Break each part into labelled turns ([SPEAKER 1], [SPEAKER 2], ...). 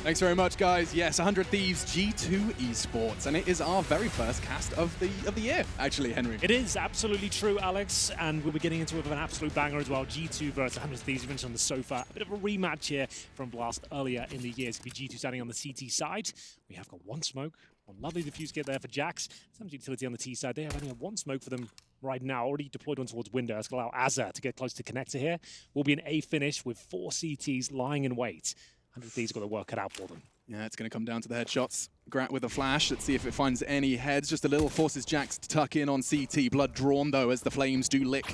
[SPEAKER 1] Thanks very much, guys. Yes, 100 Thieves G2 Esports, and it is our very first cast of the year, actually, Henry.
[SPEAKER 2] It is absolutely true, Alex, and we'll be getting into it with an absolute banger as well. G2 versus 100 Thieves. You mentioned on the sofa, a bit of a rematch here from Blast earlier in the year. It's going to be G2 standing on the CT side. We have got one smoke, one lovely diffuse kit there for Jax. Some utility on the T side. They have only one smoke for them right now, already deployed one towards window. That's going to allow Azza to get close to connector here. Will be an A finish with 4 CTs lying in wait. 100 Thieves got the work cut out for them.
[SPEAKER 1] Yeah, it's going to come down to the headshots. Grat with a flash. Let's see if it finds any heads. Just a little forces Jax to tuck in on CT. Blood drawn, though, as the flames do lick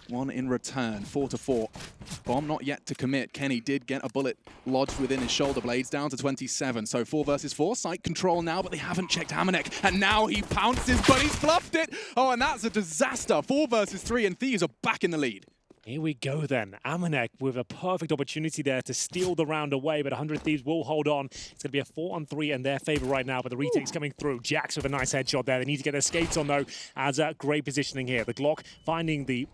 [SPEAKER 1] one in return. 4-4. Bomb not yet to commit. Kenny did get a bullet lodged within his shoulder blades, down to 27. So 4 versus 4. Site control now, but they haven't checked Amanek. And now he pounces, but he's fluffed it. Oh, and that's a disaster. 4 versus 3, and Thieves are back in the lead.
[SPEAKER 2] Here we go then. Amanek with a perfect opportunity there to steal the round away, but 100 Thieves will hold on. It's going to be a 4-on-3 in their favor right now, but the retake's coming through. Jax with a nice headshot there. They need to get their skates on, though, as great positioning here. The Glock finding the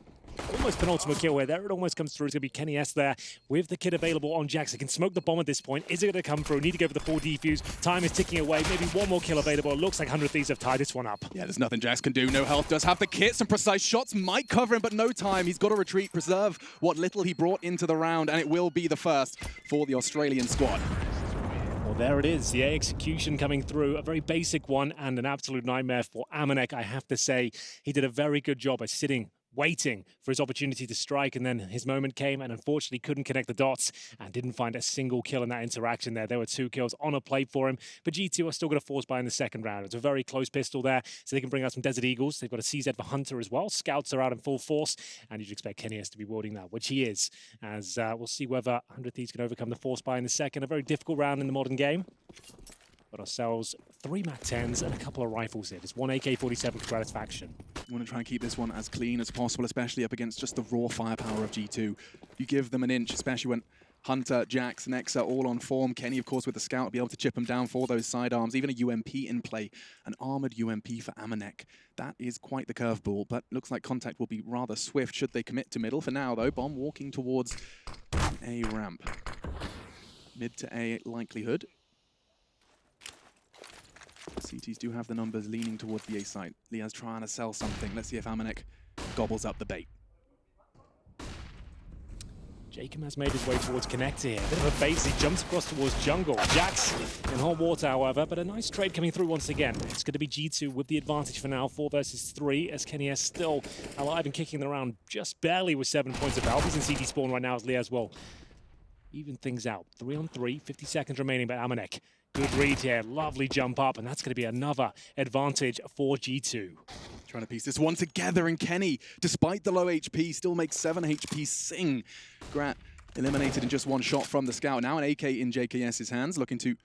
[SPEAKER 2] almost penultimate kill where there it almost comes through. It's going to be Kenny S there with the kit available on Jax. He can smoke the bomb at this point. Is it going to come through? Need to go for the full defuse. Time is ticking away. Maybe one more kill available. It looks like 100 Thieves have tied this one up.
[SPEAKER 1] Yeah, there's nothing Jax can do. No health. Does have the kit. Some precise shots might cover him, but no time. He's got to retreat, preserve what little he brought into the round, and it will be the first for the Australian squad.
[SPEAKER 2] Well, there it is. The execution coming through. A very basic one and an absolute nightmare for Amanek. I have to say, he did a very good job of sitting waiting for his opportunity to strike, and then his moment came and unfortunately couldn't connect the dots and didn't find a single kill in that interaction there. There were 2 kills on a plate for him, but G2 are still going to force by in the second round. It's a very close pistol there, so they can bring out some Desert Eagles. They've got a CZ for Hunter as well. Scouts are out in full force, and you'd expect Kenny S to be wielding that, which he is, as we'll see whether 100 Thieves can overcome the force by in the second. A very difficult round in the modern game. Got ourselves 3 MAC-10s and a couple of rifles here. Just 1 AK-47 for satisfaction.
[SPEAKER 1] You want to try and keep this one as clean as possible, especially up against just the raw firepower of G2. You give them an inch, especially when Hunter, Jax, Nexa all on form. Kenny, of course, with the scout, be able to chip him down for those sidearms. Even a UMP in play, an armored UMP for Amanek. That is quite the curveball, but looks like contact will be rather swift should they commit to middle. For now, though, Bomb walking towards A ramp. Mid to A likelihood. CTs do have the numbers leaning towards the A site. Lia's trying to sell something. Let's see if Amanek gobbles up the bait.
[SPEAKER 2] Jacob has made his way towards connector here. Bit of a base, he jumps across towards jungle. Jax in hot water, however, but a nice trade coming through once again. It's going to be G2 with the advantage for now, 4 versus 3, as Kenny S still alive and kicking around just barely with 7 points of health. He's in CT spawn right now as Lia as well. Even things out. 3-on-3, 50 seconds remaining, but Amanek. Good read here, lovely jump up, and that's going to be another advantage for G2.
[SPEAKER 1] Trying to piece this one together, and Kenny, despite the low HP, still makes 7 HP sing. Grat eliminated in just 1 shot from the scout. Now an AK in JKS's hands, looking to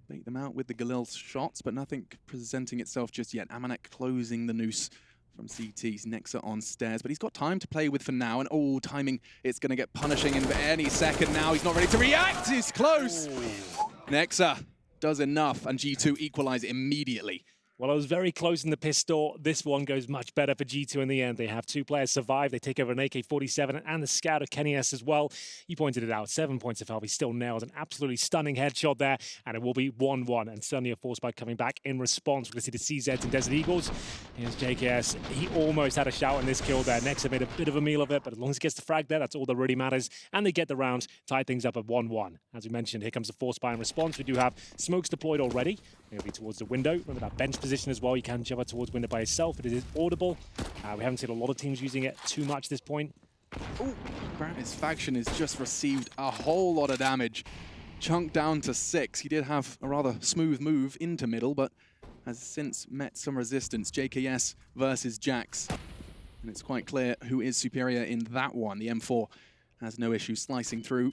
[SPEAKER 1] bait them out with the Galil shots, but nothing presenting itself just yet. Amanek closing the noose from CT's Nexa on stairs, but he's got time to play with for now, and oh, timing, it's going to get punishing in any second now. He's not ready to react, he's close. Nexa does enough, and G2 equalize immediately.
[SPEAKER 2] Well, I was very close in the pistol. This one goes much better for G2 in the end. They have 2 players survive. They take over an AK-47 and the scout of Kenny S as well. He pointed it out. 7 points of health. He still nails an absolutely stunning headshot there. And it will be 1-1. And suddenly a force spike coming back in response. We're going to see the CZs and Desert Eagles. Here's JKS. He almost had a shout on this kill there. Nexa made a bit of a meal of it. But as long as he gets the frag there, that's all that really matters. And they get the round. Tie things up at 1-1. As we mentioned, here comes the force spike in response. We do have smokes deployed already. It'll be towards the window. Remember that bench position as well. You can jump towards window by yourself. It is audible. We haven't seen a lot of teams using it too much at this point.
[SPEAKER 1] Oh, Grat's faction has just received a whole lot of damage. Chunked down to 6. He did have a rather smooth move into middle, but has since met some resistance. JKS versus Jax. And it's quite clear who is superior in that one. The M4 has no issue slicing through.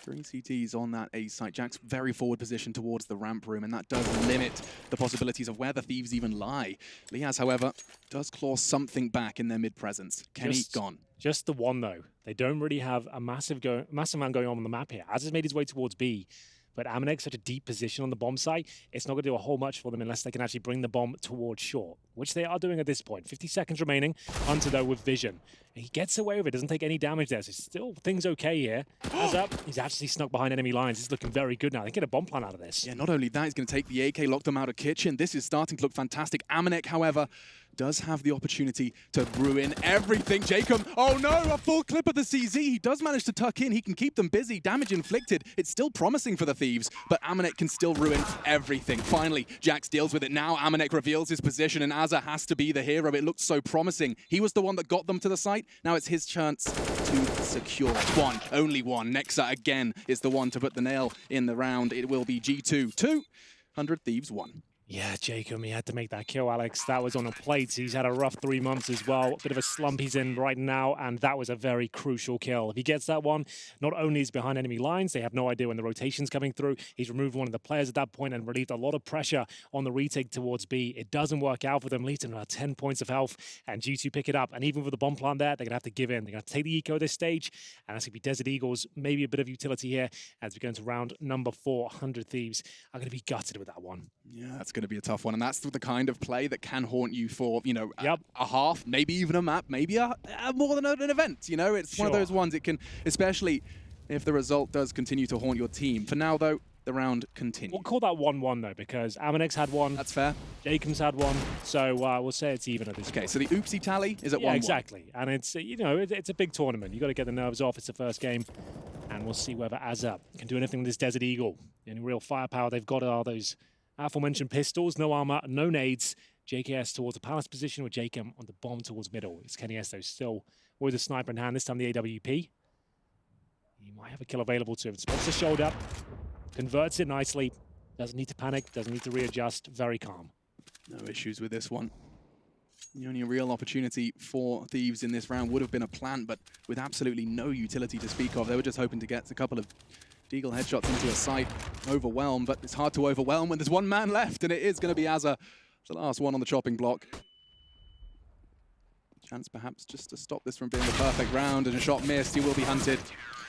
[SPEAKER 1] 3 CTs on that A site. Jack's very forward position towards the ramp room, and that does limit the possibilities of where the Thieves even lie. Liaz, however, does claw something back in their mid-presence. Kenny gone.
[SPEAKER 2] Just the one, though. They don't really have a massive amount going on the map here. Az has made his way towards B, But Amanek's such a deep position on the bomb site, it's not going to do a whole much for them unless they can actually bring the bomb towards short, which they are doing at this point. 50 seconds remaining. Hunter, though, with vision. He gets away with it, doesn't take any damage there, so still things okay here. Hands up, he's actually snuck behind enemy lines. He's looking very good now. They get a bomb plan out of this.
[SPEAKER 1] Yeah, not only that, he's going to take the AK, lock them out of kitchen. This is starting to look fantastic. Amanek, however, does have the opportunity to ruin everything. Jacob, oh no, a full clip of the CZ. He does manage to tuck in. He can keep them busy. Damage inflicted. It's still promising for the Thieves, but Amanek can still ruin everything. Finally, Jax deals with it. Now Amanek reveals his position, and Azza has to be the hero. It looks so promising. He was the one that got them to the site. Now it's his chance to secure one, only one. Nexa again is the one to put the nail in the round. It will be G2 2, 100 Thieves 1.
[SPEAKER 2] Yeah, Jacob, he had to make that kill, Alex. That was on a plate. He's had a rough 3 months as well. A bit of a slump he's in right now, and that was a very crucial kill. If he gets that one, not only is he behind enemy lines, they have no idea when the rotation's coming through. He's removed one of the players at that point and relieved a lot of pressure on the retake towards B. It doesn't work out for them, leads them about 10 points of health, and G2 pick it up. And even with the bomb plant there, they're going to have to give in. They're going to take the eco this stage, and that's going to be Desert Eagles. Maybe a bit of utility here as we go into round number 4. 100 Thieves are going to be gutted with that one.
[SPEAKER 1] Yeah, that's going to be a tough one, and that's the kind of play that can haunt you for, you know,
[SPEAKER 2] Yep.
[SPEAKER 1] a half, maybe even a map, maybe a more than an event, you know? It's one of those ones, it can, especially if the result does continue to haunt your team. For now, though, the round continues.
[SPEAKER 2] We'll call that 1-1, though, because Amanek's had one.
[SPEAKER 1] That's fair.
[SPEAKER 2] Jacob's had one, so we'll say it's even at this point.
[SPEAKER 1] Okay, so the oopsie tally is at 1-1.
[SPEAKER 2] Yeah, exactly. And it's, you know, it's a big tournament. You've got to get the nerves off. It's the first game. And we'll see whether Azza can do anything with this Desert Eagle. The only real firepower they've got are those aforementioned pistols, no armor, no nades. JKS towards the palace position with Jacob on the bomb towards middle. It's Kenny Esto still with a sniper in hand, this time the AWP. He might have a kill available to him. Spots the shoulder, converts it nicely. Doesn't need to panic, doesn't need to readjust. Very calm.
[SPEAKER 1] No issues with this one. The only real opportunity for Thieves in this round would have been a plant, but with absolutely no utility to speak of. They were just hoping to get a couple of Deagle headshots into a site. Overwhelm, but it's hard to overwhelm when there's one man left, and it is going to be Azza. The last one on the chopping block. Chance perhaps just to stop this from being the perfect round, and a shot missed. He will be hunted,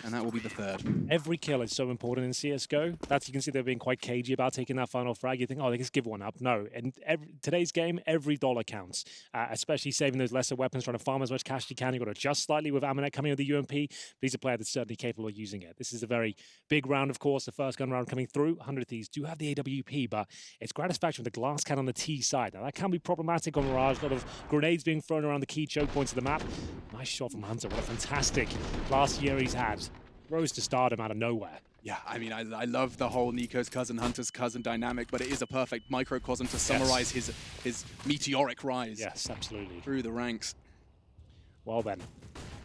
[SPEAKER 1] and that will be the third.
[SPEAKER 2] Every kill is so important in CSGO. That's, you can see they're being quite cagey about taking that final frag. You think, oh, they just give one up. No, in today's game, every dollar counts, especially saving those lesser weapons, trying to farm as much cash as you can. You've got to adjust slightly with Amanek coming with the UMP, but he's a player that's certainly capable of using it. This is a very big round, of course, the first gun round coming through. 100 Thieves do have the AWP, but it's Gratisfaction with the glass can on the T side. Now, that can be problematic on Mirage. A lot of grenades being thrown around the key choke points of the map. Nice shot from Hunter. What a fantastic last year he's had. Rose to stardom out of nowhere.
[SPEAKER 1] Yeah, I mean, I love the whole Nico's cousin, Hunter's cousin dynamic, but it is a perfect microcosm to summarize his meteoric rise.
[SPEAKER 2] Yes, absolutely.
[SPEAKER 1] Through the ranks.
[SPEAKER 2] Well then,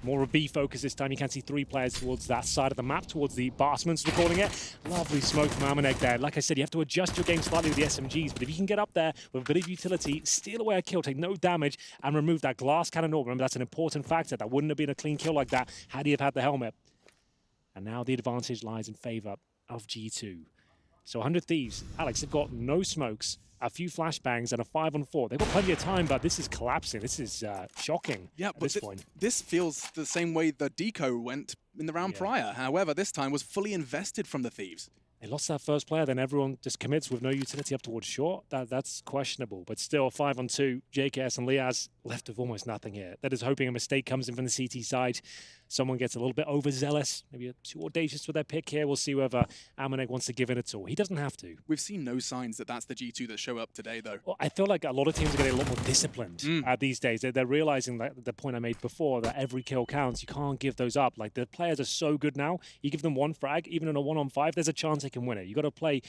[SPEAKER 2] more of a B focus this time. You can see 3 players towards that side of the map, towards the Barsmans, we're calling it. Lovely smoke from Amanek there. Like I said, you have to adjust your game slightly with the SMGs, but if you can get up there with a bit of utility, steal away a kill, take no damage, and remove that glass cannon orb. Remember, that's an important factor. That wouldn't have been a clean kill like that had he have had the helmet. And now the advantage lies in favor of G2. So 100 Thieves, Alex, they've got no smokes, a few flashbangs, and a 5-on-4. They've got plenty of time, but this is collapsing. This is shocking at this point.
[SPEAKER 1] This feels the same way the Deco went in the round prior. However, this time was fully invested from the Thieves.
[SPEAKER 2] They lost that first player, then everyone just commits with no utility up towards short. That's questionable, but still 5-on-2. JKS and Liaz left with almost nothing here. That is hoping a mistake comes in from the CT side. Someone gets a little bit overzealous, maybe too audacious with their pick here. We'll see whether Amanek wants to give in at all. He doesn't have to.
[SPEAKER 1] We've seen no signs that that's the G2 that show up today, though.
[SPEAKER 2] Well, I feel like a lot of teams are getting a lot more disciplined these days. They're realizing that the point I made before, that every kill counts. You can't give those up. Like, the players are so good now. You give them one frag, even in a 1-on-5, there's a chance they can win it. You got to play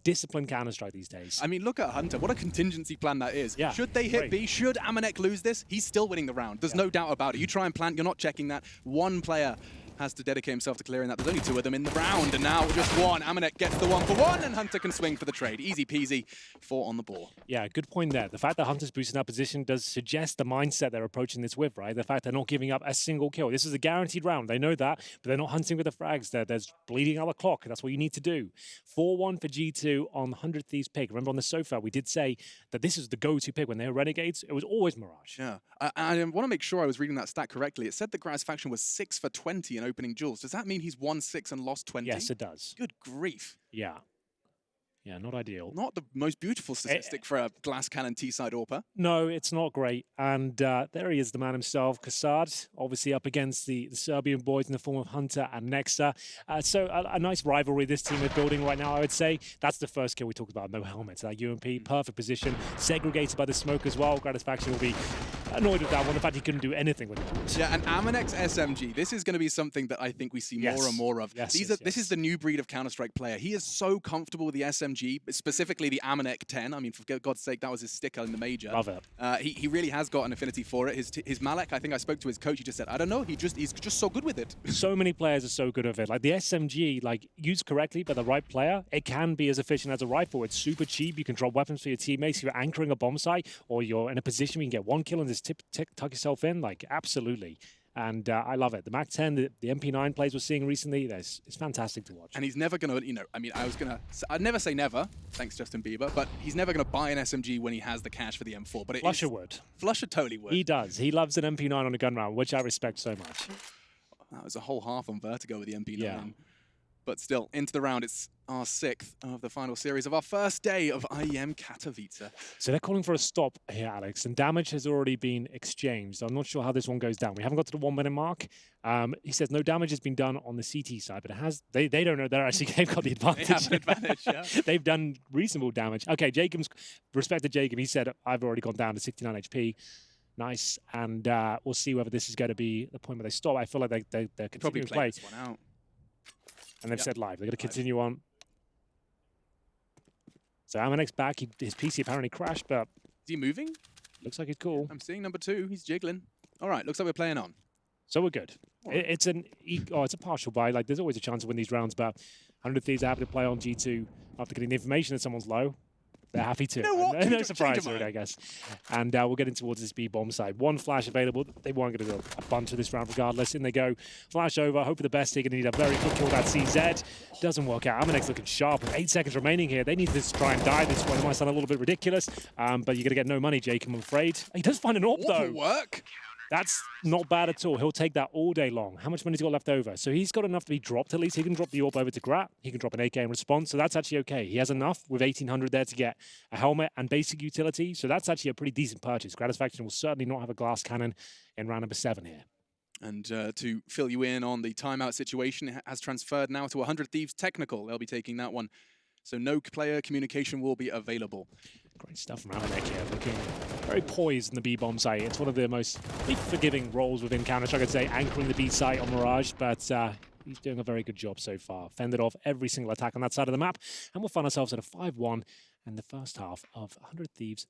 [SPEAKER 2] disciplined Counter-Strike these days.
[SPEAKER 1] I mean, look at Hunter. What a contingency plan that is.
[SPEAKER 2] Yeah,
[SPEAKER 1] should they hit B, should Amanek lose this, he's still winning the round. There's no doubt about it. You try and plant, you're not checking that. One player has to dedicate himself to clearing that. There's only 2 of them in the round, and now just one. Amanek gets the 1-for-1, and Hunter can swing for the trade. Easy peasy, 4 on the board.
[SPEAKER 2] Yeah, good point there. The fact that Hunter's boosting that position does suggest the mindset they're approaching this with, right? The fact they're not giving up a single kill. This is a guaranteed round. They know that, but they're not hunting with the frags. There's bleeding out the clock. That's what you need to do. 4-1 for G2 on 100 Thieves pick. Remember on the sofa, we did say that this is the go-to pick. When they were Renegades, it was always Mirage.
[SPEAKER 1] Yeah, I want to make sure I was reading that stat correctly. It said the Gratisfaction was 6 for 20, in opening duels. Does that mean he's won 6 and lost 20?
[SPEAKER 2] Yes, it does.
[SPEAKER 1] Good grief.
[SPEAKER 2] Yeah. Yeah, not ideal.
[SPEAKER 1] Not the most beautiful statistic for a glass cannon T-side AWPer.
[SPEAKER 2] No, it's not great. And there he is, the man himself, Kassad, obviously up against the Serbian boys in the form of Hunter and Nexa. So a nice rivalry this team is building right now, I would say. That's the first kill we talked about, no helmet. That UMP, perfect position, segregated by the smoke as well. Gratisfaction will be annoyed with that one, the fact he couldn't do anything with it.
[SPEAKER 1] Yeah, and Amanek's SMG, this is going to be something that I think we see more and more of.
[SPEAKER 2] Yes,
[SPEAKER 1] This is the new breed of Counter-Strike player. He is so comfortable with the SMG, specifically the Amanek 10. I mean, for God's sake, that was his sticker in the major.
[SPEAKER 2] Love it.
[SPEAKER 1] He really has got an affinity for it. His Malek, I think I spoke to his coach, he just said, I don't know, he's just so good with it.
[SPEAKER 2] So many players are so good with it. Like the SMG, like used correctly by the right player, it can be as efficient as a rifle. It's super cheap. You can drop weapons for your teammates. You're anchoring a bomb site, or you're in a position where you can get 1 kill and just tuck yourself in. Like, absolutely. And I love it. The Mac 10, the MP9 plays we're seeing recently, it's fantastic to watch.
[SPEAKER 1] And he's never going to, I mean, I'd never say never, thanks Justin Bieber, but he's never going to buy an SMG when he has the cash for the M4. But
[SPEAKER 2] Flusher would.
[SPEAKER 1] Flusher totally would.
[SPEAKER 2] He does. He loves an MP9 on a gun round, which I respect so much.
[SPEAKER 1] That was a whole half on Vertigo with the MP9.
[SPEAKER 2] Yeah.
[SPEAKER 1] But still, into the round, it's our 6th of the final series of our first day of IEM Katowice.
[SPEAKER 2] So they're calling for a stop here, Alex, and damage has already been exchanged. I'm not sure how this one goes down. We haven't got to the 1 minute mark. He says no damage has been done on the CT side, but it has. They don't know. They've got the advantage.
[SPEAKER 1] They have an advantage, yeah.
[SPEAKER 2] They've done reasonable damage. Okay, Jacob's respect to Jacob. He said, I've already gone down to 69 HP. Nice, and we'll see whether this is going to be the point where they stop. I feel like they're continuing to play.
[SPEAKER 1] This one out.
[SPEAKER 2] And they've said live. They're going to continue on. So Amanek's back. His PC apparently crashed, but...
[SPEAKER 1] Is he moving?
[SPEAKER 2] Looks like he's cool.
[SPEAKER 1] I'm seeing number 2. He's jiggling. All right, looks like we're playing on.
[SPEAKER 2] So we're good. Right. It's a partial buy. Like, there's always a chance to win these rounds, but 100 Thieves are happy to play on G2 after getting the information that someone's low. They're happy to.
[SPEAKER 1] You know what?
[SPEAKER 2] No surprise really, I guess. And we'll get in towards this B-bomb side. 1 flash available. They weren't going to do a bunch of this round regardless. In they go. Flash over. Hope for the best. They're going to need a very quick kill that CZ. Doesn't work out. Amanek's looking sharp with 8 seconds remaining here. They need to try and die this one. It might sound a little bit ridiculous, but you're going to get no money, Jake, I'm afraid. He does find an AWP, though.
[SPEAKER 1] Will work.
[SPEAKER 2] That's not bad at all. He'll take that all day long. How much money's he got left over? So he's got enough to be dropped at least. He can drop the AWP over to Grat. He can drop an AK in response. So that's actually okay. He has enough with 1,800 there to get a helmet and basic utility. So that's actually a pretty decent purchase. Gratisfaction will certainly not have a glass cannon in round number 7 here.
[SPEAKER 1] And to fill you in on the timeout situation, it has transferred now to 100 Thieves Technical. They'll be taking that one. So no player communication will be available.
[SPEAKER 2] Great stuff from Amanek here, looking very poised in the B-bomb site. It's one of the most forgiving roles within Counter-Strike, I'd say, anchoring the B site on Mirage, but he's doing a very good job so far. Fended off every single attack on that side of the map, and we'll find ourselves at a 5-1 in the first half of 100 Thieves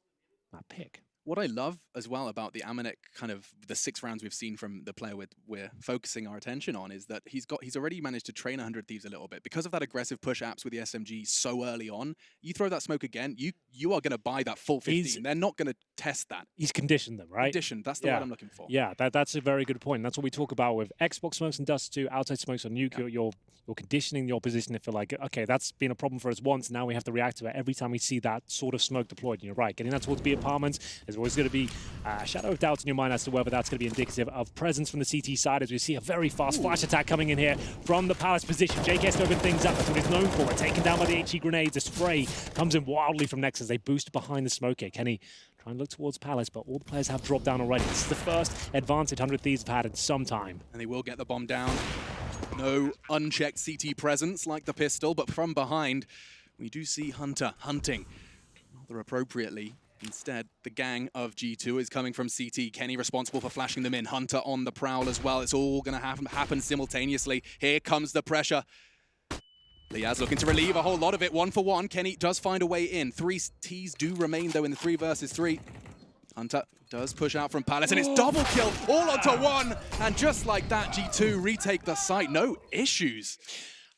[SPEAKER 2] map pick.
[SPEAKER 1] What I love as well about the Amanek kind of the 6 rounds we've seen from the player we're focusing our attention on is that he's already managed to train 100 Thieves a little bit. Because of that aggressive push apps with the SMG so early on, you throw that smoke again, you are going to buy that full 15. They're not going to test that.
[SPEAKER 2] He's conditioned them, right?
[SPEAKER 1] Conditioned, that's the word I'm looking for.
[SPEAKER 2] Yeah, that's a very good point. That's what we talk about with Xbox smokes and dust too, outside smokes on nuke. Yeah. You're conditioning the opposition to feel like, okay, that's been a problem for us once, now we have to react to it every time we see that sort of smoke deployed. And you're right, getting that towards B apartments, there's always going to be a shadow of doubt in your mind as to whether that's going to be indicative of presence from the CT side, as we see a very fast flash attack coming in here from the Palace position. JKS to open things up, that's what he's known for. Taken down by the HE grenades, the spray comes in wildly from Nexus. They boost behind the smoke here. Kenny try and look towards Palace, but all the players have dropped down already. This is the first advantage 100 Thieves have had in some time.
[SPEAKER 1] And they will get the bomb down. No unchecked CT presence like the pistol, but from behind, we do see Hunter hunting rather appropriately. Instead, the gang of G2 is coming from CT. Kenny responsible for flashing them in. Hunter on the prowl as well. It's all going to happen simultaneously. Here comes the pressure. Liaz looking to relieve a whole lot of it. 1 for 1. Kenny does find a way in. 3 Ts do remain, though, in the 3 versus 3. Hunter does push out from Palace, and it's double kill, all onto 1. And just like that, G2 retake the site. No issues.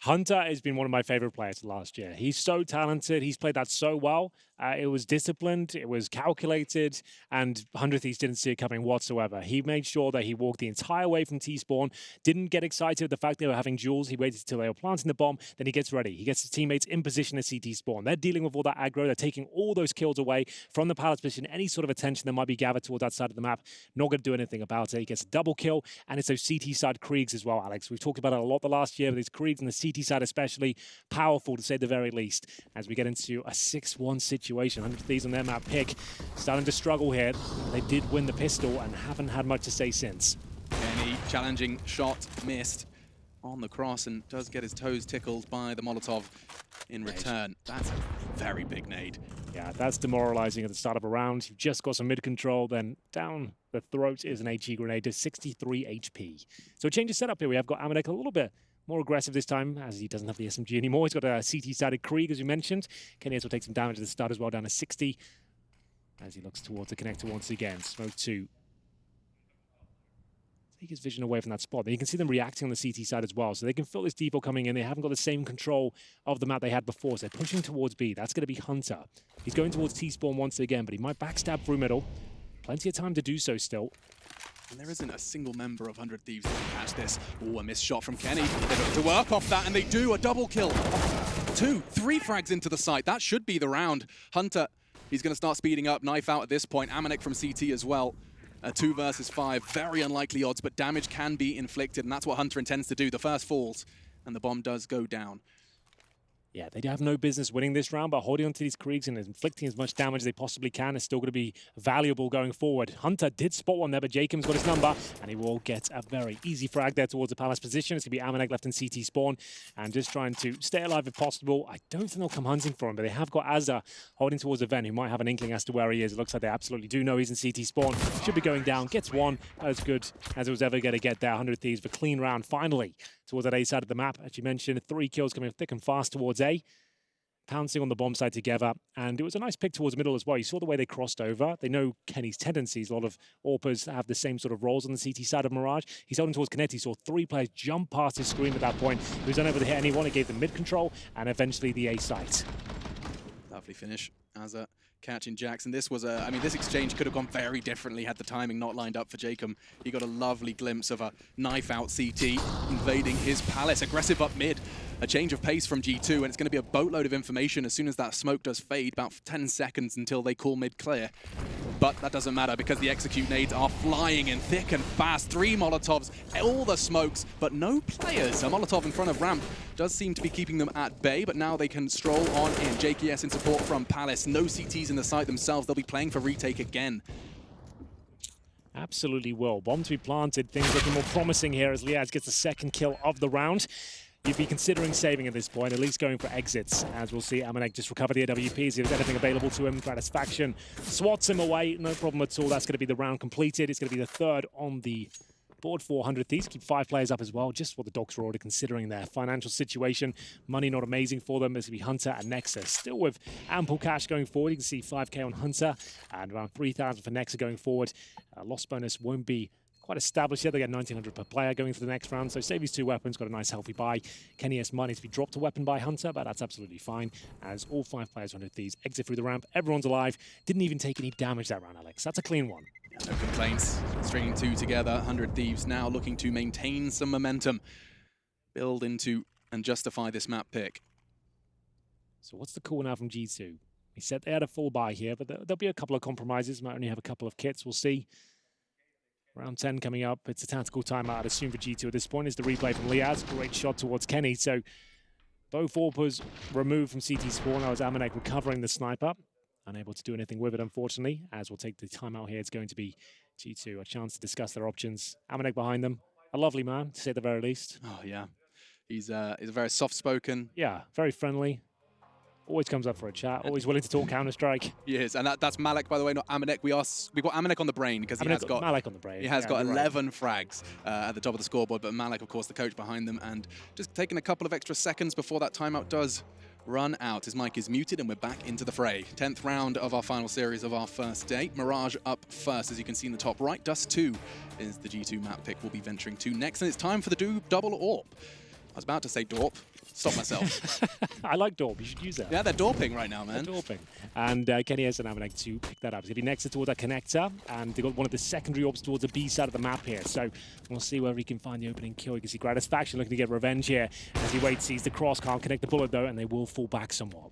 [SPEAKER 2] Hunter has been one of my favorite players last year. He's so talented. He's played that so well. It was disciplined, it was calculated, and 100 Thieves didn't see it coming whatsoever. He made sure that he walked the entire way from T-spawn, didn't get excited at the fact they were having duels. He waited until they were planting the bomb, then he gets ready. He gets his teammates in position at CT spawn. They're dealing with all that aggro. They're taking all those kills away from the Palace position. Any sort of attention that might be gathered towards that side of the map, not going to do anything about it. He gets a double kill, and it's those CT side Kriegs as well, Alex. We've talked about it a lot the last year, but these Kriegs on the CT side especially, powerful to say the very least, as we get into a 6-1 situation. 100 Thieves on their map pick, starting to struggle here. They did win the pistol and haven't had much to say since.
[SPEAKER 1] Kenny, challenging shot, missed on the cross, and does get his toes tickled by the Molotov in return. That's a very big nade.
[SPEAKER 2] Yeah, that's demoralizing at the start of a round. You've just got some mid-control, then down the throat is an HE grenade to 63 HP. So change of setup here. We have got Amanek a little bit more aggressive this time, as he doesn't have the SMG anymore. He's got a CT-sided Krieg, as you mentioned. Kenny will take some damage at the start as well, down to 60. As he looks towards the connector once again. Smoke 2. Take his vision away from that spot. Then you can see them reacting on the CT side as well. So they can feel this default coming in. They haven't got the same control of the map they had before. So they're pushing towards B. That's going to be Hunter. He's going towards T-spawn once again, but he might backstab through middle. Plenty of time to do so still.
[SPEAKER 1] And there isn't a single member of 100 Thieves that can catch this. Oh, a missed shot from Kenny. They look to work off that, and they do a double kill. 2, 3 frags into the site. That should be the round. Hunter, he's going to start speeding up. Knife out at this point. Amanek from CT as well. 2 versus 5. Very unlikely odds, but damage can be inflicted, and that's what Hunter intends to do. The first falls, and the bomb does go down.
[SPEAKER 2] Yeah, they have no business winning this round, but holding onto these Kriegs and inflicting as much damage as they possibly can is still going to be valuable going forward. Hunter did spot one there, but Jacob's got his number, and he will get a very easy frag there towards the Palace position. It's going to be Amanek left in CT spawn, and just trying to stay alive if possible. I don't think they'll come hunting for him, but they have got Azza holding towards the Ven, who might have an inkling as to where he is. It looks like they absolutely do know he's in CT spawn. Should be going down, gets one, as good as it was ever going to get there. 100 Thieves for clean round, finally, towards that A side of the map. As you mentioned, 3 kills coming thick and fast towards A. Pouncing on the bomb side together, and it was a nice pick towards the middle as well. You saw the way they crossed over. They know Kenny's tendencies. A lot of AWPers have the same sort of roles on the CT side of Mirage. He's holding towards Canetti. He saw 3 players jump past his screen at that point. He was unable to hit anyone. It gave them mid-control, and eventually the A site.
[SPEAKER 1] Lovely finish as a catching Jackson. This was a, I mean, this exchange could have gone very differently had the timing not lined up for Jacob. He got a lovely glimpse of a knife out CT invading his Palace. Aggressive up mid. A change of pace from G2, and it's going to be a boatload of information as soon as that smoke does fade, about 10 seconds until they call mid clear. But that doesn't matter because the execute nades are flying in thick and fast. 3 Molotovs, all the smokes, but no players. A Molotov in front of ramp does seem to be keeping them at bay, but now they can stroll on in. JKS in support from Palace. No CTs in the site themselves. They'll be playing for retake again.
[SPEAKER 2] Absolutely will. Bomb to be planted. Things looking more promising here as Liaz gets the 2nd kill of the round. You'd be considering saving at this point, at least going for exits, as we'll see Amanek just recover the AWPs. If there's anything available to him, Gratisfaction swats him away, no problem at all. That's going to be the round completed. It's going to be the 3rd on the board for 100 Thieves. Keep 5 players up as well, just what the Dogs were already considering their financial situation. Money not amazing for them. There's going to be Hunter and Nexa. Still with ample cash going forward. You can see 5k on Hunter and around 3,000 for Nexa going forward. Loss bonus won't be quite established yet. They get 1,900 per player going into the next round. So save these 2 weapons, got a nice healthy buy. Kenny has money to be dropped a weapon by Hunter, but that's absolutely fine as all 5 players 100 Thieves exit through the ramp. Everyone's alive. Didn't even take any damage that round, Alex. That's a clean one.
[SPEAKER 1] No complaints. Stringing 2 together. 100 Thieves now looking to maintain some momentum, build into and justify this map pick.
[SPEAKER 2] So what's the call now from G2? He said they had a full buy here, but there'll be a couple of compromises. Might only have a couple of kits. We'll see. Round 10 coming up. It's a tactical timeout, I'd assume, for G2 at this point. Is the replay from Liaz. Great shot towards Kenny. So both AWPers removed from CT spawn. Now is Amanek recovering the sniper. Unable to do anything with it, unfortunately. As we'll take the timeout here. It's going to be G2. A chance to discuss their options. Amanek behind them. A lovely man, to say the very least.
[SPEAKER 1] Oh, yeah. He's a very soft-spoken.
[SPEAKER 2] Yeah, very friendly. Always comes up for a chat, always willing to talk Counter-Strike.
[SPEAKER 1] Yes, and that's Malak, by the way, not Amanek. We've got Amanek on the brain because he has got
[SPEAKER 2] Malak on the brain.
[SPEAKER 1] He has got 11 frags at the top of the scoreboard, but Malak, of course, the coach behind them, and just taking a couple of extra seconds before that timeout does run out. His mic is muted, and we're back into the fray. 10th round of our final series of our first day. Mirage up first, as you can see in the top right. Dust 2 is the G2 map pick we'll be venturing to next, and it's time for the double AWP. I was about to say Dorp. Stop myself.
[SPEAKER 2] I like Dorp. You should use that.
[SPEAKER 1] Yeah, they're dorping right now, man.
[SPEAKER 2] They're dorping. And Kenny has an Amanek to pick that up. He's going to be next towards that connector, and they've got one of the secondary orbs towards the B side of the map here. So we'll see where he can find the opening kill. You can see Gratisfaction looking to get revenge here as he waits, sees the cross, can't connect the bullet though, and they will fall back somewhat.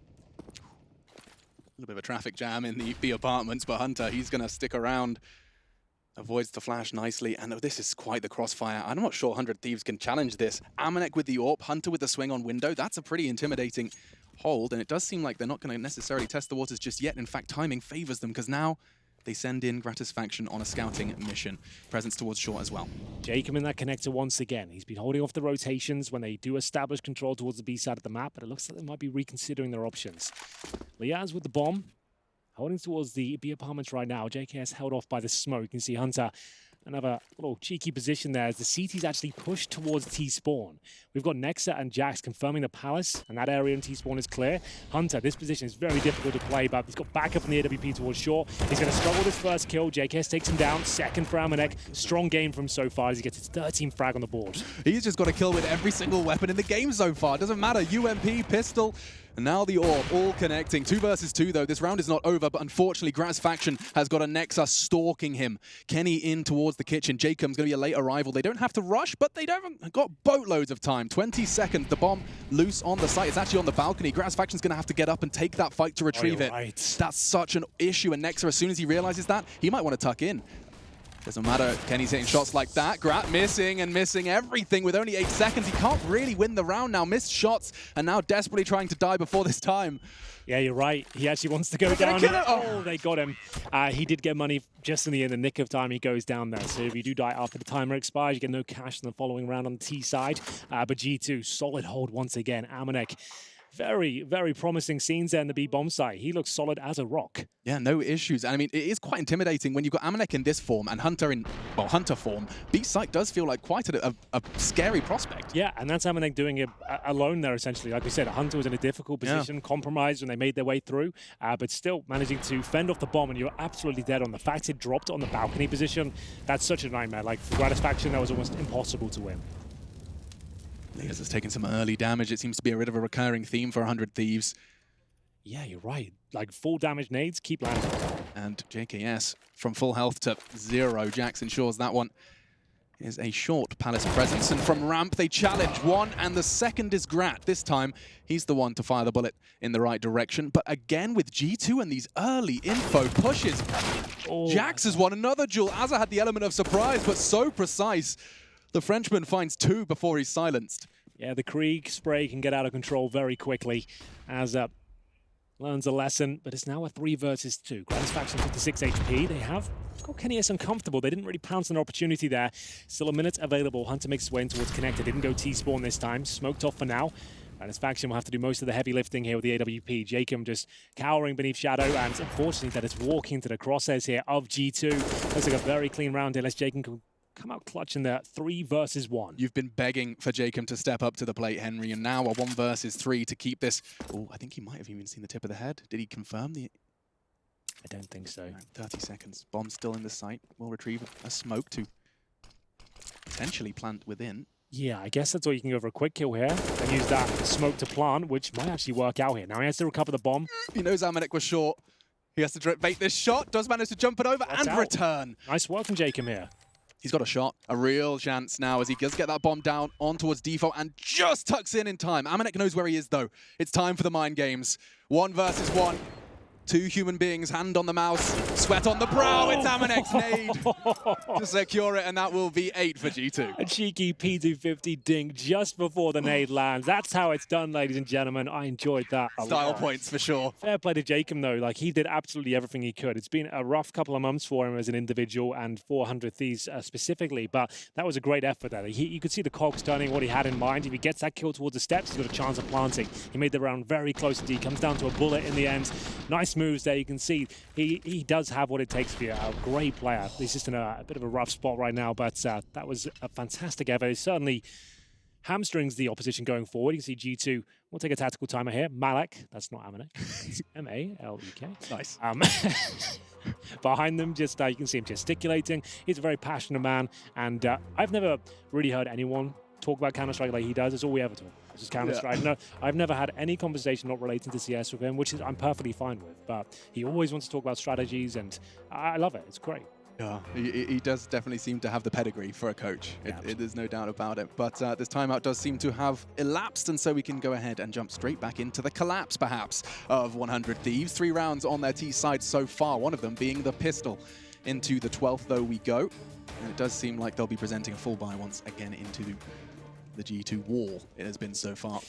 [SPEAKER 1] A little bit of a traffic jam in the apartments, but Hunter, he's going to stick around. Avoids the flash nicely, and this is quite the crossfire. I'm not sure 100 Thieves can challenge this. Amanek with the AWP, Hunter with the swing on window. That's a pretty intimidating hold, and it does seem like they're not going to necessarily test the waters just yet. In fact, timing favors them, because now they send in Gratisfaction on a scouting mission. Presence towards short as well.
[SPEAKER 2] Jacob in that connector once again. He's been holding off the rotations when they do establish control towards the B side of the map, but it looks like they might be reconsidering their options. Liaz with the bomb. Holding towards the B apartments right now. JKS held off by the smoke. You can see Hunter, another little cheeky position there as the CT's actually pushed towards T-spawn. We've got Nexa and Jax confirming the palace, and that area in T-spawn is clear. Hunter, this position is very difficult to play, but he's got backup from the AWP towards short. He's going to struggle with his first kill. JKS takes him down. Second for Amanek. Strong game from him so far as he gets his 13th frag on the board.
[SPEAKER 1] He's just got a kill with every single weapon in the game so far. Doesn't matter. UMP, pistol. And now the AWP all connecting. 2 versus 2 though. This round is not over, but unfortunately Gratisfaction has got a Nexa stalking him. Kenny in towards the kitchen. Jacob's going to be a late arrival. They don't have to rush, but they haven't got boatloads of time. 20 seconds. The bomb loose on the site. It's actually on the balcony. Gratisfaction's going to have to get up and take that fight to retrieve it.
[SPEAKER 2] Right.
[SPEAKER 1] That's such an issue. And Nexa, as soon as he realizes that, he might want to tuck in. Doesn't matter. Kenny's hitting shots like that. Grat missing and missing everything with only 8 seconds. He can't really win the round now. Missed shots and now desperately trying to die before this time.
[SPEAKER 2] Yeah, you're right. He actually wants to go down. Oh, they got him. He did get money just in the nick of time. He goes down there. So if you do die after the timer expires, you get no cash in the following round on the T side. But G2, solid hold once again. Amanek, very, very promising scenes there in the B bomb site. He looks solid as a rock. Yeah,
[SPEAKER 1] no issues. I mean, it is quite intimidating when you've got Amanek in this form and Hunter in, well, Hunter form. B site does feel like quite a scary prospect.
[SPEAKER 2] Yeah, and that's Amanek doing it alone there, essentially. Like we said, Hunter was in a difficult position, compromised when they made their way through, but still managing to fend off the bomb, and you're absolutely dead on. The fact it dropped on the balcony position, that's such a nightmare. Like, for Gratisfaction, that was almost impossible to win.
[SPEAKER 1] Liaz has taken some early damage. It seems to be a bit of a recurring theme for 100 Thieves.
[SPEAKER 2] Yeah, you're right. Like, full damage nades, keep landing.
[SPEAKER 1] And JKS from full health to 0. Jax ensures that one is a short Palace presence. And from ramp, they challenge one, and the second is Grat. This time, he's the one to fire the bullet in the right direction. But again, with G2 and these early info pushes, Jax has won another duel. Azza had the element of surprise, but so precise. The Frenchman finds 2 before he's silenced.
[SPEAKER 2] Yeah, the Krieg spray can get out of control very quickly as learns a lesson, but it's now a 3 versus 2. Gratisfaction 56 HP. They have got Kenny S uncomfortable. They didn't really pounce on an opportunity there. Still a minute available. Hunter makes his way in towards connector. Didn't go T-spawn this time. Smoked off for now. Gratisfaction will have to do most of the heavy lifting here with the AWP. Jacob just cowering beneath shadow, and unfortunately that is walking to the crosshairs here of G2. Looks like a very clean round here, unless Jacob can come out clutch in there. 3 versus 1.
[SPEAKER 1] You've been begging for Jacob to step up to the plate, Henry, and now a 1 versus 3 to keep this. Oh, I think he might have even seen the tip of the head. Did he confirm the...
[SPEAKER 2] I don't think so.
[SPEAKER 1] 30 seconds. Bomb still in the site. We'll retrieve a smoke to potentially plant within.
[SPEAKER 2] Yeah, I guess that's all you can go for a quick kill here. And use that smoke to plant, which might actually work out here. Now he has to recover the bomb.
[SPEAKER 1] He knows Amanek was short. He has to bait this shot. Does manage to jump it over and return.
[SPEAKER 2] Nice work from Jacob here.
[SPEAKER 1] He's got a shot, a real chance now as he does get that bomb down on towards default and just tucks in time. Amanek knows where he is though. It's time for the mind games. 1 versus 1. 2 human beings, hand on the mouse, sweat on the brow. It's Amanek's nade to secure it, and that will be 8 for G2.
[SPEAKER 2] A cheeky P250 ding just before the nade lands. That's how it's done, ladies and gentlemen. I enjoyed that a lot.
[SPEAKER 1] Style points for sure.
[SPEAKER 2] Fair play to Jacob, though. Like, he did absolutely everything he could. It's been a rough couple of months for him as an individual and 400 Thieves specifically, but that was a great effort there. You could see the cogs turning, what he had in mind. If he gets that kill towards the steps, he's got a chance of planting. He made the round very close indeed. Comes down to a bullet in the end. Nice moves there. You can see he does have what it takes to be a great player. He's just in a bit of a rough spot right now, but that was a fantastic effort. It certainly hamstrings the opposition going forward. You can see G2 will take a tactical timer here. Malek, that's not Amanek, it's M-A-L-E-K.
[SPEAKER 1] Nice.
[SPEAKER 2] Behind them, just you can see him gesticulating. He's a very passionate man, and I've never really heard anyone talk about Counter-Strike like he does. It's all we ever talk. It's just Counter-Strike.
[SPEAKER 1] Yeah.
[SPEAKER 2] No, I've never had any conversation not relating to CS with him, which is I'm perfectly fine with. But he always wants to talk about strategies, and I love it. It's great.
[SPEAKER 1] Yeah, he does definitely seem to have the pedigree for a coach. There's no doubt about it. But this timeout does seem to have elapsed, and so we can go ahead and jump straight back into the collapse, perhaps, of 100 Thieves. 3 rounds on their T side so far, one of them being the pistol. Into the 12th, though, we go. And it does seem like they'll be presenting a full buy once again into the G2 wall it has been so far.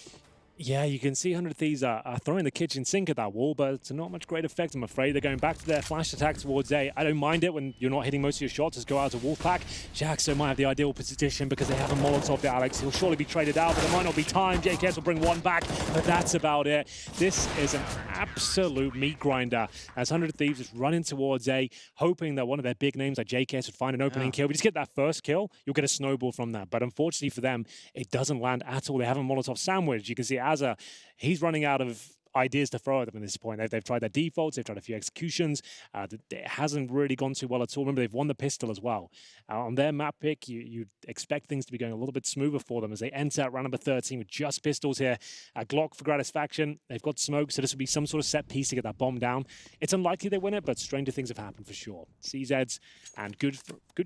[SPEAKER 2] Yeah, you can see 100 Thieves are throwing the kitchen sink at that wall, but it's not much great effect, I'm afraid. They're going back to their flash attack towards A. I don't mind it when you're not hitting most of your shots. Just go out to Wolfpack. Jaxo might have the ideal position because they have a Molotov to Alex. He'll surely be traded out, but there might not be time. JKS will bring one back, but that's about it. This is an absolute meat grinder as 100 Thieves is running towards A, hoping that one of their big names like JKS would find an opening kill. If you just get that first kill, you'll get a snowball from that. But unfortunately for them, it doesn't land at all. They have a Molotov sandwich. You can see Azza, he's running out of ideas to throw at them at this point. They've tried their defaults, they've tried a few executions. It hasn't really gone too well at all. Remember, they've won the pistol as well. On their map pick, you'd expect things to be going a little bit smoother for them as they enter round number 13 with just pistols here. Glock for Gratisfaction. They've got smoke, so this will be some sort of set piece to get that bomb down. It's unlikely they win it, but stranger things have happened for sure. CZs and good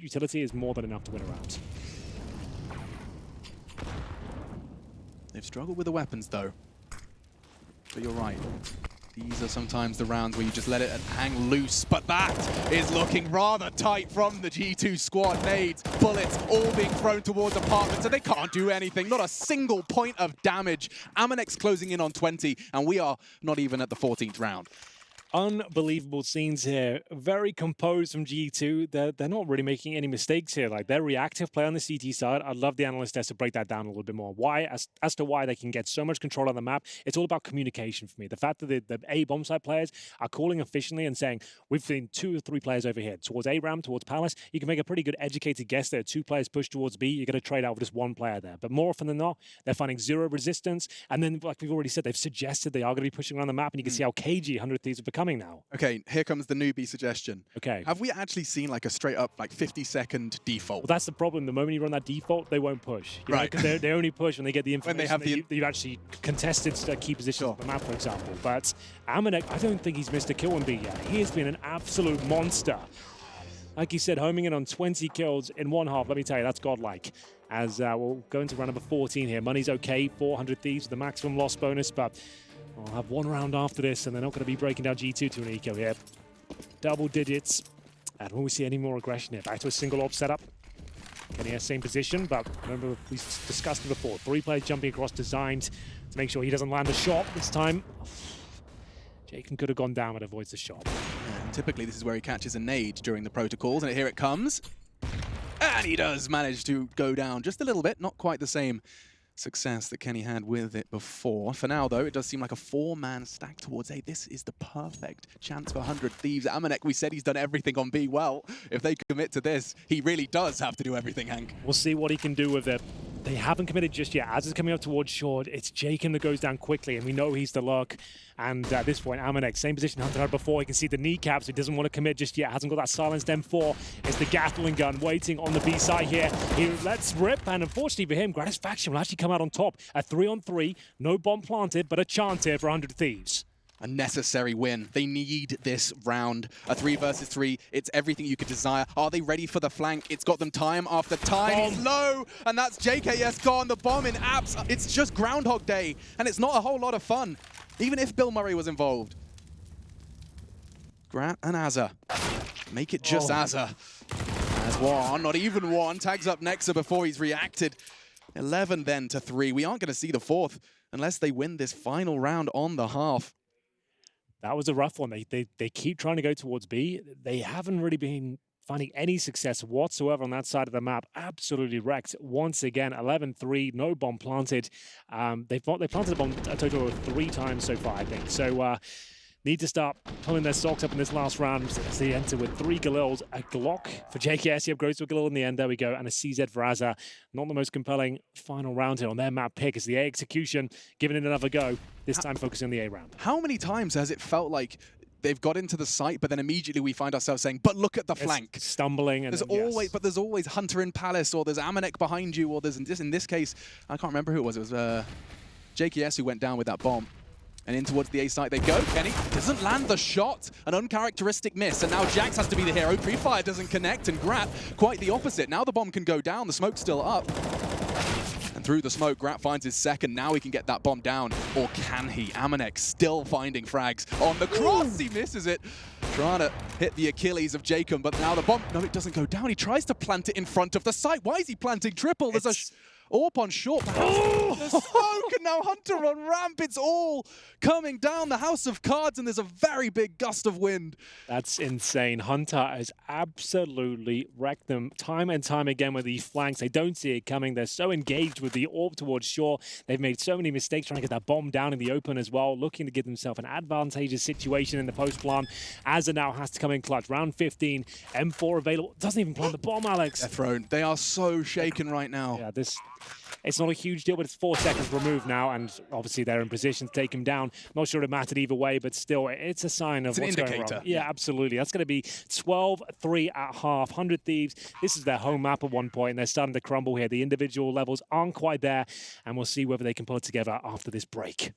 [SPEAKER 2] utility is more than enough to win a round.
[SPEAKER 1] They've struggled with the weapons, though. But you're right. These are sometimes the rounds where you just let it hang loose. But that is looking rather tight from the G2 squad. Nades, bullets, all being thrown towards apartments, and they can't do anything. Not a single point of damage. Amanek's closing in on 20, and we are not even at the 14th round.
[SPEAKER 2] Unbelievable scenes here. Very composed from G2. They're not really making any mistakes here. Like, their reactive play on the CT side, I'd love the analyst desk to break that down a little bit more. Why? As to why they can get so much control on the map, it's all about communication for me. The fact that the A bomb side players are calling efficiently and saying, we've seen 2 or 3 players over here, towards A ramp, towards Palace, you can make a pretty good educated guess there. 2 players push towards B, you're going to trade out with just 1 player there. But more often than not, they're finding 0 resistance. And then, like we've already said, they've suggested they are going to be pushing around the map, and you can see how cagey 100 Thieves are becoming now.
[SPEAKER 1] Okay, here comes the newbie suggestion.
[SPEAKER 2] Okay.
[SPEAKER 1] Have we actually seen like a straight up like 50-second default?
[SPEAKER 2] Well, that's the problem. The moment you run that default, they won't push. You know,
[SPEAKER 1] Right.
[SPEAKER 2] 'cause they only push when they get the information
[SPEAKER 1] When they have
[SPEAKER 2] that you've actually contested key positions on the map, for example. But Amanek, I don't think he's missed a kill on B yet. He has been an absolute monster. Like you said, homing in on 20 kills in 1 half. Let me tell you, that's godlike. As we'll go into round number 14 here. Money's okay, 400 Thieves with the maximum loss bonus, but we'll have 1 round after this, and they're not going to be breaking down G2 to an eco here. Double digits. And will we see any more aggression here? Back to a single orb setup. Kenny has same position, but remember we discussed it before. 3 players jumping across, designed to make sure he doesn't land a shot this time. Jacob could have gone down, but avoids the shot.
[SPEAKER 1] And typically this is where he catches a nade during the protocols, and here it comes. And he does manage to go down just a little bit, not quite the same success that Kenny had with it before. For now, though, it does seem like a 4-man stack towards A. This is the perfect chance for 100 Thieves. Amanek, we said he's done everything on B. Well, if they commit to this, he really does have to do everything, Hank.
[SPEAKER 2] We'll see what he can do with it. They haven't committed just yet. As it's coming up towards short, it's Jacob that goes down quickly, and we know he's the luck. And at this point, Amanek, same position Hunter had before. He can see the kneecaps. He doesn't want to commit just yet. Hasn't got that silenced M4. It's the Gatling gun waiting on the B side here. He lets rip, and unfortunately for him, Gratisfaction will actually come out on top. A 3-on-3, no bomb planted, but a chance here for 100 Thieves.
[SPEAKER 1] A necessary win. They need this round. A 3 versus 3. It's everything you could desire. Are they ready for the flank? It's got them time after time. He's low, and that's JKS gone. The bomb in apps. It's just Groundhog Day, and it's not a whole lot of fun, even if Bill Murray was involved. Grant and Azza. Make it just Azza. As 1, not even 1. Tags up Nexa before he's reacted. 11 then to 3. We aren't going to see the 4th unless they win this final round on the half.
[SPEAKER 2] That was a rough one. They keep trying to go towards B. They haven't really been finding any success whatsoever on that side of the map. Absolutely wrecked once again. 11-3, no bomb planted. They planted a bomb a total of 3 times so far, I think. So need to start pulling their socks up in this last round as they enter with 3 Galils, a Glock for JKS. He upgrades to a Galil in the end. There we go. And a CZ for Azza. Not the most compelling final round here on their map pick. It's the A execution, giving it another go. This time focusing on the A round.
[SPEAKER 1] How many times has it felt like they've got into the site, but then immediately we find ourselves saying, but look at the flank.
[SPEAKER 2] Stumbling. And
[SPEAKER 1] there's always Hunter in Palace, or there's Amanek behind you, or there's, in this case, I can't remember who it was. It was JKS who went down with that bomb. And in towards the A site they go. Kenny doesn't land the shot. An uncharacteristic miss. And now Jax has to be the hero. Pre-fire doesn't connect. And Grat, quite the opposite. Now the bomb can go down. The smoke's still up. And through the smoke, Grat finds his second. Now he can get that bomb down. Or can he? Amanek still finding frags on the cross. He misses it. Trying to hit the Achilles of Jacob. But now the bomb, no, it doesn't go down. He tries to plant it in front of the site. Why is he planting triple? There's a AWP on short. The smoke, and now Hunter on ramp. It's all coming down the house of cards, and there's a very big gust of wind.
[SPEAKER 2] That's insane. Hunter has absolutely wrecked them time and time again with these flanks. They don't see it coming. They're so engaged with the AWP towards shore. They've made so many mistakes trying to get that bomb down in the open as well, looking to give themselves an advantageous situation in the post plant. Azza now has to come in clutch. Round 15, M4 available. Doesn't even plant the bomb, Alex.
[SPEAKER 1] They're thrown. They are so shaken right now.
[SPEAKER 2] Yeah, it's not a huge deal, but it's 4 seconds removed now, and obviously they're in position to take him down. Not sure it mattered either way, but still, it's a sign of what's going wrong. Yeah, absolutely. That's going to be 12-3 at half. 100 Thieves. This is their home map at one point, and they're starting to crumble here. The individual levels aren't quite there, and we'll see whether they can pull it together after this break.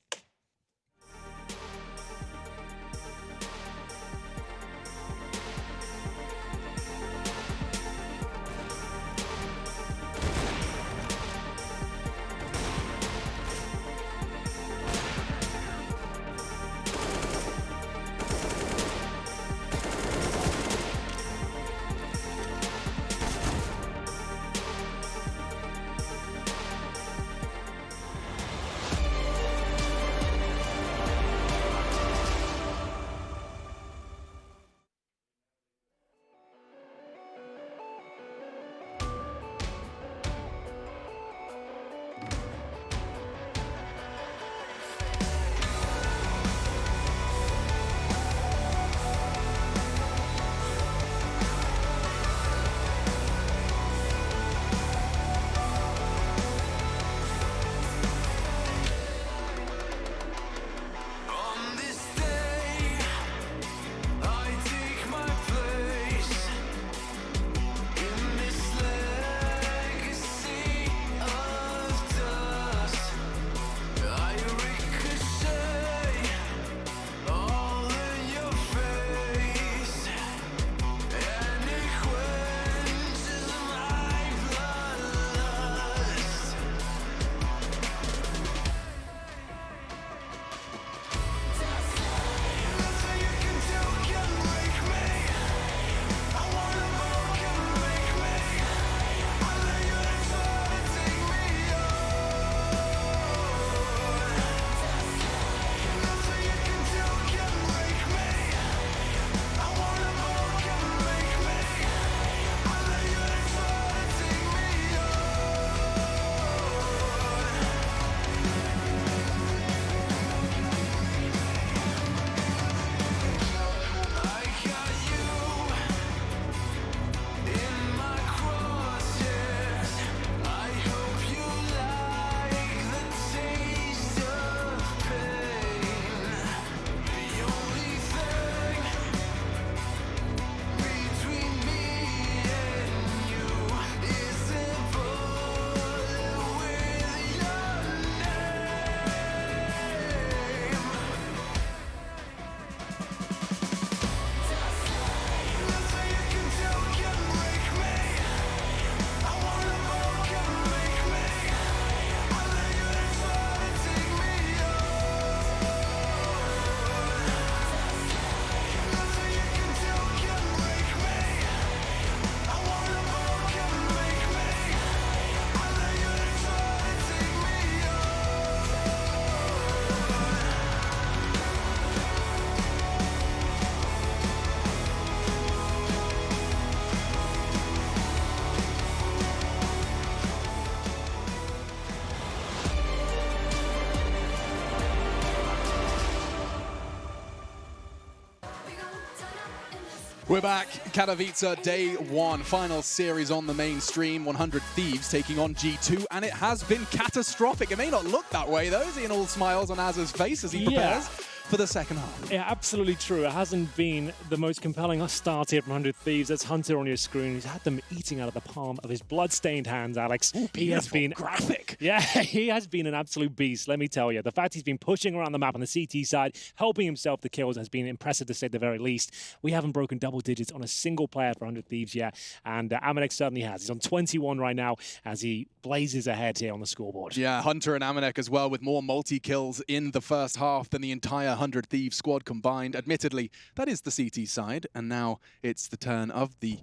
[SPEAKER 1] We're back. Katowice, day one. Final series on the mainstream. 100 Thieves taking on G2, and it has been catastrophic. It may not look that way, though, seeing all smiles on Azza's face as he prepares for the second half.
[SPEAKER 2] Yeah, absolutely true. It hasn't been the most compelling start here from 100 Thieves. That's Hunter on your screen. He's had them eating out of the palm of his blood-stained hands, Alex.
[SPEAKER 1] Ooh,
[SPEAKER 2] he has been
[SPEAKER 1] graphic.
[SPEAKER 2] Yeah, he has been an absolute beast, let me tell you. The fact he's been pushing around the map on the CT side, helping himself to kills, has been impressive to say the very least. We haven't broken double digits on a single player for 100 Thieves yet, and Amanek certainly has. He's on 21 right now as he blazes ahead here on the scoreboard.
[SPEAKER 1] Yeah, Hunter and Amanek as well, with more multi-kills in the first half than the entire 100 Thieves squad combined. Admittedly, that is the CT side, and now it's the turn of the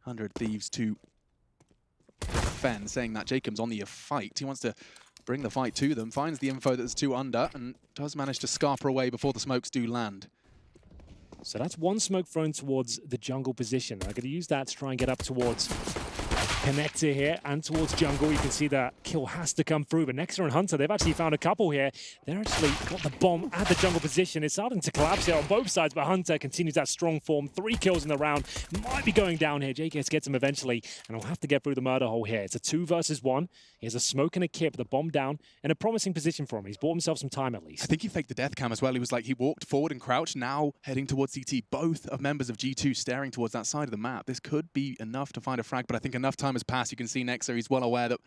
[SPEAKER 1] 100 Thieves to defend, saying that Jacob's on the fight. He wants to bring the fight to them, finds the info that there's 2 under, and does manage to scarper away before the smokes do land.
[SPEAKER 2] So that's one smoke thrown towards the jungle position. I'm going to use that to try and get up towards Connector here and towards jungle. You can see that kill has to come through, but Nexer and Hunter, they've actually found a couple here. They're actually got the bomb at the jungle position. It's starting to collapse here on both sides, but Hunter continues that strong form. 3 kills in the round. Might be going down here. JKS gets him eventually, and he'll have to get through the murder hole here. It's a 2 versus 1. He has a smoke and a kip, the bomb down, and a promising position for him. He's bought himself some time at least.
[SPEAKER 1] I think he faked the death cam as well. He was like, he walked forward and crouched, now heading towards CT. Both of members of G2 staring towards that side of the map. This could be enough to find a frag, but I think enough time has passed. You can see Nexer, he's well aware that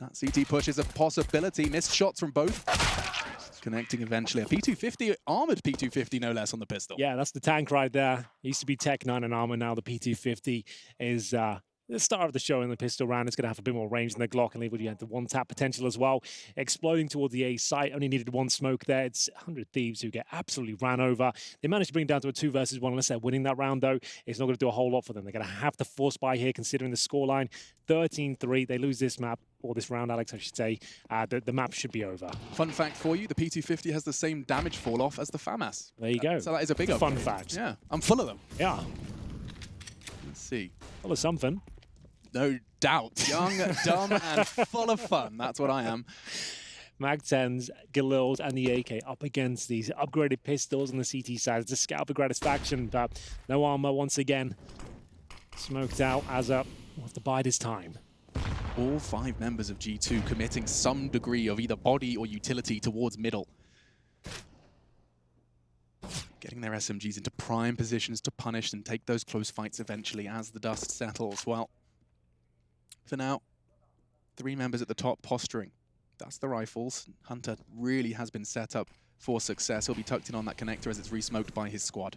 [SPEAKER 1] that CT push is a possibility. Missed shots from both. Connecting eventually. A P250, armored P250 no less on the pistol.
[SPEAKER 2] Yeah, that's the tank right there. It used to be Tech 9 and armor. Now the P250 is the star of the show in the pistol round. It's going to have a bit more range than the Glock, and leave you had the 1-tap potential as well. Exploding towards the A site. Only needed 1 smoke there. It's 100 Thieves who get absolutely ran over. They managed to bring it down to a 2 versus 1. Unless they're winning that round, though, it's not going to do a whole lot for them. They're going to have to force by here, considering the scoreline. 13-3. They lose this map, or this round, Alex, I should say. The map should be over.
[SPEAKER 1] Fun fact for you, the P250 has the same damage fall-off as the FAMAS.
[SPEAKER 2] There you go.
[SPEAKER 1] So that is a big
[SPEAKER 2] fun fact.
[SPEAKER 1] Yeah, I'm full of them.
[SPEAKER 2] Yeah.
[SPEAKER 1] Let's see.
[SPEAKER 2] Full of something.
[SPEAKER 1] No doubt. Young, dumb, and full of fun. That's what I am.
[SPEAKER 2] Mag 10s, Galils, and the AK up against these upgraded pistols on the CT side. It's a scout for gratisfaction, but no armor once again. Smoked out as we'll have to bide his time.
[SPEAKER 1] All 5 members of G2 committing some degree of either body or utility towards middle. Getting their SMGs into prime positions to punish and take those close fights eventually as the dust settles. Well, for now, 3 members at the top posturing. That's the rifles. Hunter really has been set up for success. He'll be tucked in on that connector as it's re-smoked by his squad.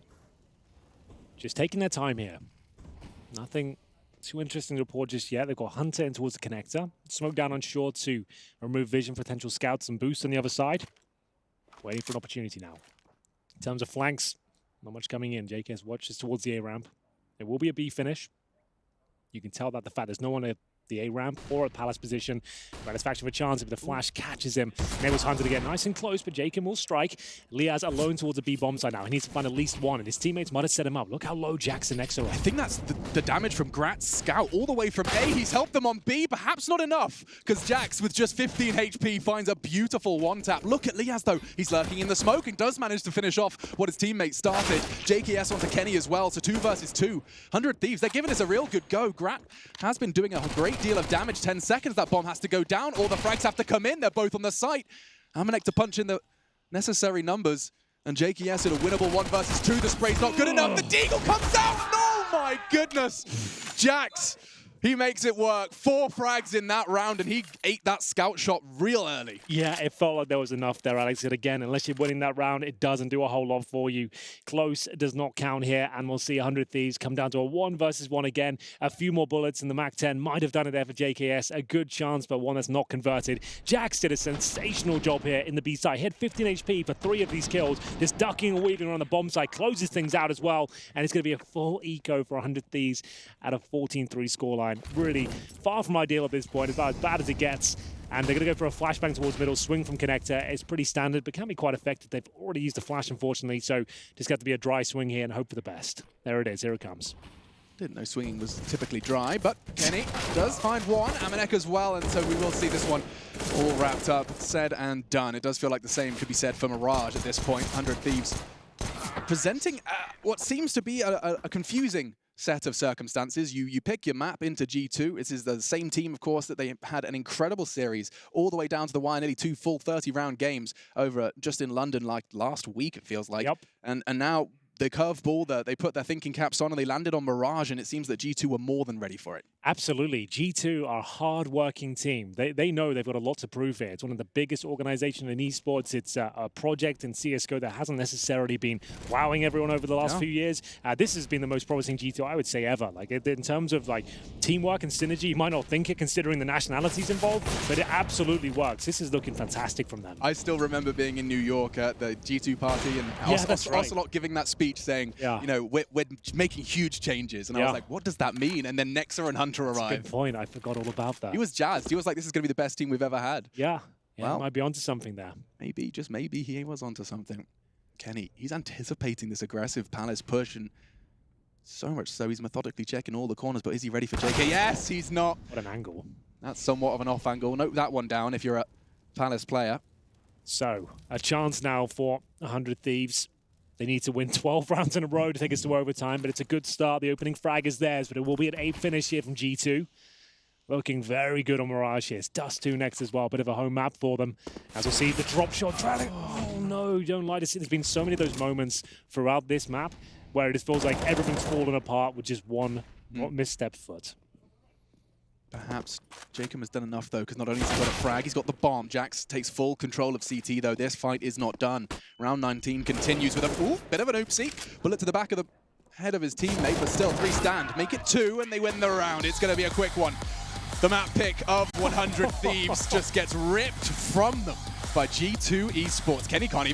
[SPEAKER 2] Just taking their time here. Nothing too interesting to report just yet. They've got Hunter in towards the connector. Smoke down on shore to remove vision for potential scouts and boosts on the other side. Waiting for an opportunity now. In terms of flanks, not much coming in. JKS watches towards the A ramp. There will be a B finish. You can tell that the fact there's no one at the A ramp or at Palace position. Satisfaction for chance if the flash catches him. Enables Hunter to get nice and close, but Jacob will strike. Liaz alone towards the B bomb side now. He needs to find at least one, and his teammates might have set him up. Look how low Jackson Nexer are.
[SPEAKER 1] I think that's the damage from Grat's scout all the way from A. He's helped them on B, perhaps not enough, because Jax with just 15 HP finds a beautiful 1-tap. Look at Liaz though. He's lurking in the smoke and does manage to finish off what his teammates started. JKS onto Kenny as well, so 2 versus 2. 100 Thieves, they're giving us a real good go. Grat has been doing a great deal of damage. 10 seconds, that bomb has to go down. All the frags have to come in. They're both on the site. Amanek to punch in the necessary numbers. And JKS in a winnable 1 versus 2. The spray's not good enough. The Deagle comes out. Oh my goodness. Jax, he makes it work. 4 frags in that round, and he ate that scout shot real early.
[SPEAKER 2] Yeah, it felt like there was enough there, Alex. But again, unless you're winning that round, it doesn't do a whole lot for you. Close does not count here, and we'll see 100 Thieves come down to a 1 versus 1 again. A few more bullets, and the Mac 10 might have done it there for JKS. A good chance, but one that's not converted. Jax did a sensational job here in the B side. He had 15 HP for 3 of these kills. Just ducking and weaving around the bomb side closes things out as well, and it's going to be a full eco for 100 Thieves at a 14-3 scoreline. Really far from ideal at this point, about as bad as it gets. And they're going to go for a flashbang towards middle, swing from connector. It's pretty standard, but can be quite effective. They've already used the flash, unfortunately, so just got to be a dry swing here and hope for the best. There it is, here it comes.
[SPEAKER 1] Didn't know swinging was typically dry, but Kenny does find one. Amanek as well, and so we will see this one all wrapped up, said and done. It does feel like the same could be said for Mirage at this point. 100 Thieves presenting what seems to be a confusing set of circumstances. You pick your map into G2. This is the same team, of course, that they had an incredible series all the way down to the wire, nearly 2 full 30-round games over just in London like last week, it feels like.
[SPEAKER 2] Yep.
[SPEAKER 1] And now the curveball, they put their thinking caps on and they landed on Mirage, and it seems that G2 were more than ready for it.
[SPEAKER 2] Absolutely. G2 are a hard-working team. They know they've got a lot to prove here. It's one of the biggest organizations in esports. It's a project in CSGO that hasn't necessarily been wowing everyone over the last few years. This has been the most promising G2, I would say, ever. Like, in terms of like teamwork and synergy, you might not think it considering the nationalities involved, but it absolutely works. This is looking fantastic from them.
[SPEAKER 1] I still remember being in New York at the G2 party and Ocelot giving that speech saying, you know, we're making huge changes. And I was like, what does that mean? And then Nexa and Hunter arrived.
[SPEAKER 2] That's a good point. I forgot all about that.
[SPEAKER 1] He was jazzed. He was like, this is going to be the best team we've ever had.
[SPEAKER 2] Yeah.
[SPEAKER 1] Well,
[SPEAKER 2] might be onto something there.
[SPEAKER 1] Maybe, just maybe, he was onto something. Kenny, he's anticipating this aggressive Palace push, and so much so he's methodically checking all the corners, but is he ready for JK? Yes, he's not.
[SPEAKER 2] What an angle.
[SPEAKER 1] That's somewhat of an off angle. Note that one down if you're a Palace player.
[SPEAKER 2] So, a chance now for 100 Thieves. They need to win 12 rounds in a row to take us to overtime, but it's a good start. The opening frag is theirs, but it will be an 8 finish here from G2. Looking very good on Mirage here. It's Dust 2 next as well. Bit of a home map for them. As we'll see, the drop shot. Oh, no, you don't like to see. There's been so many of those moments throughout this map where it just feels like everything's fallen apart with just one misstep foot.
[SPEAKER 1] Perhaps Jacob has done enough, though, because not only has he got a frag, he's got the bomb. Jax takes full control of CT, though. This fight is not done. Round 19 continues with a bit of an oopsie. Bullet to the back of the head of his teammate, but still 3 stand. Make it 2, and they win the round. It's going to be a quick one. The map pick of 100 Thieves just gets ripped from them by G2 Esports. Kenny can't even